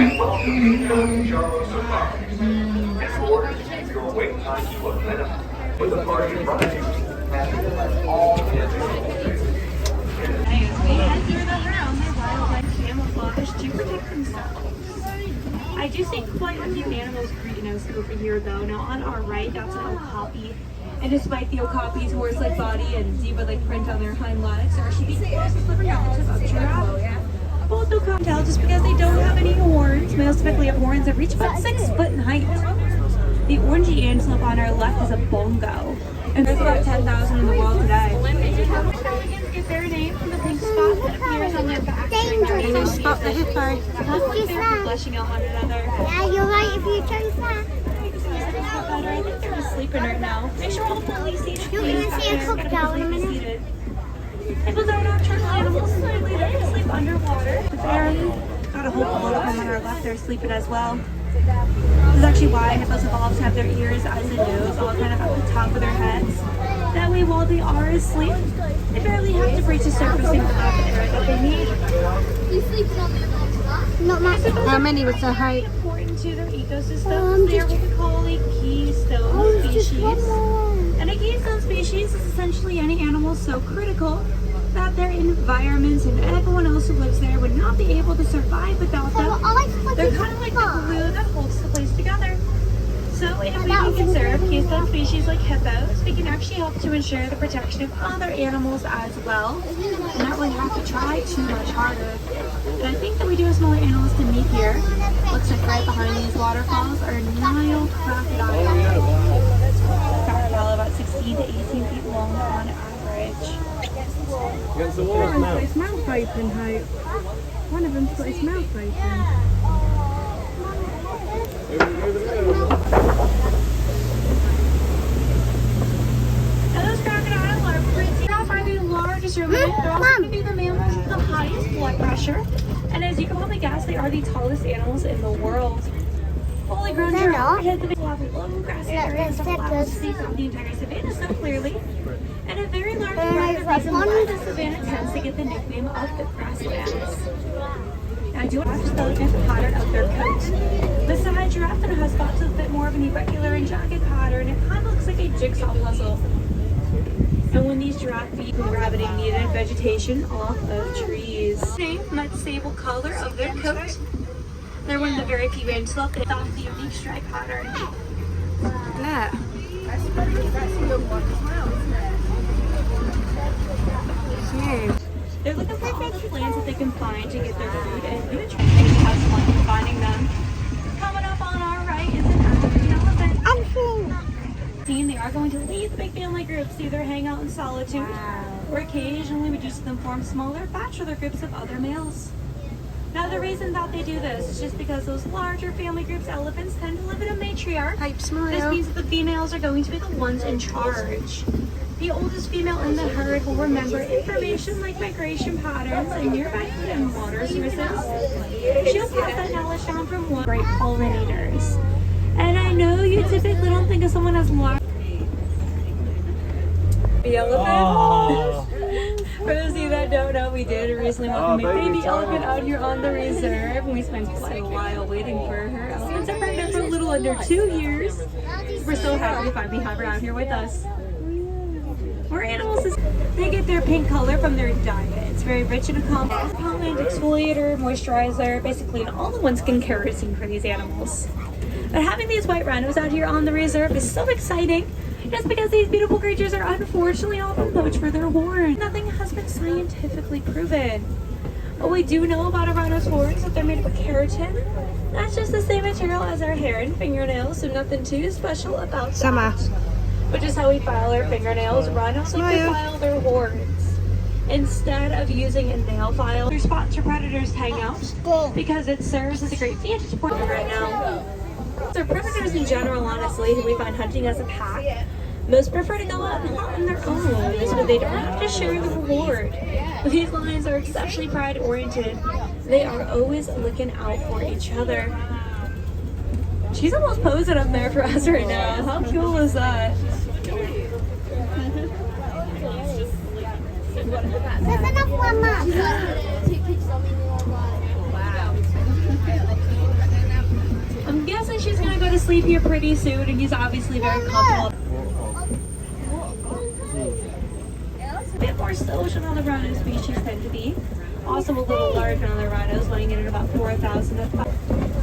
And welcome to Kilimanjaro Safari. In order to keep your wait time to a minimum, with the party rising, and all They head through the ground, they wildlife camouflage to protect themselves. I do see quite a few animals greeting us over here though. Now on our right, that's an okapi. And despite the okapi's horse-like body and zebra-like print on their hind legs, they're actually the closest living relative of giraffe. Both though can't tell just because they don't have any horns. Males typically have horns that reach about 6 foot in height. The orangey antelope on our left is a bongo. And there's about 10,000 in the world today. Pelicans get their name from the pink spot that appears on their back. Dangerous. Spot the hippo. They're blushing at one another. Yeah, you're right if you chose that. I think they're just sleeping right now. Make sure all fully seated. You're going to see a crocodile in a minute. Hippos are nocturnal animals, so they sleep underwater. The fairy got a whole boat of them on our left. They're sleeping as well. This is actually why hippos evolved to have their ears as a nose, all kind of at the top of their heads. That way, while they are asleep, they barely have to breach the surface and grab the air that they need. He's sleeping on the Not much. How many was the height? Important to their ecosystem. They are what we call a keystone species. And a keystone species is essentially any animal so critical that their environments and everyone else who lives there would not be able to survive without them. They're kind of like the glue that holds the place together. So if we can conserve keystone species like hippos, we can actually help to ensure the protection of other animals as well, and not really have to try too much harder. And I think that we do have smaller animals to meet here. Looks like right behind these waterfalls are Nile crocodiles. Crocodile about 16 to 18 feet long on average. Against the wall One's now. got his mouth open, Hope. One of them's got his mouth open. Now those crocodiles are pretty. They're the largest ruminant. They're also going to be the mammals with the highest blood pressure. And as you can probably guess, they are the tallest animals in the world. Fully grown giraffe hit the big low grassy areas that allow us to see from the entire savanna so clearly. And a very large part of the reason why the savanna tends to get the nickname of the grasslands. Now, do watch the elegant pattern of their coat. The side giraffe has spots with a bit more of an irregular and jagged pattern. It kind of looks like a jigsaw puzzle. And when these giraffe feed from grabbing needed vegetation off of trees. That sable color of their coat. They're one of the very few antelope that adopt the unique stripe pattern. Yeah. Cute. They're looking for all the plants that they can find to get their food and nutrients. And we have fun finding them. Coming up on our right is an African elephant. They are going to leave the big family groups to either hang out in solitude or occasionally reduce them form smaller bachelor groups of other males. Now the reason that they do this is just because those larger family groups, elephants, tend to live in a matriarch. Hope This smile. means that the females are going to be the ones in charge. The oldest female in the herd will remember information like migration patterns and nearby food and water sources. She'll pass that knowledge down from one great pollinators. And I know you typically don't think of someone as large. The elephant. For those of you that don't know, we did recently welcome a baby elephant out here on the reserve, and we spent quite a while waiting for her. Elephants are pregnant for a little under 2 years. We're so happy to finally have her out here with us. More animals, they get their pink color from their diet. It's very rich in a compound, exfoliator, moisturizer, basically all the one skincare routine for these animals. But having these white rhinos out here on the reserve is so exciting, just because these beautiful creatures are unfortunately often poached for their horns. Nothing has been scientifically proven. What we do know about a rhino's horns is that they're made of keratin. That's just the same material as our hair and fingernails, so nothing too special about that. Which is how we file our fingernails. Rhinos like to file their horns instead of using a nail file. Their spots for predators hang out because it serves as a great vantage point right now. So predators in general, honestly, who we find hunting as a pack, most prefer to go out and hunt on their own so they don't have to share the reward. These lions are exceptionally pride oriented. They are always looking out for each other. She's almost posing up there for us right now. How cool is that? There's enough one, Mum. sleep here pretty soon, and he's obviously very comfortable. A bit more social than the rhino species tend to be. Also a little larger than the rhinos, weighing in at about 4,000 to 5,000.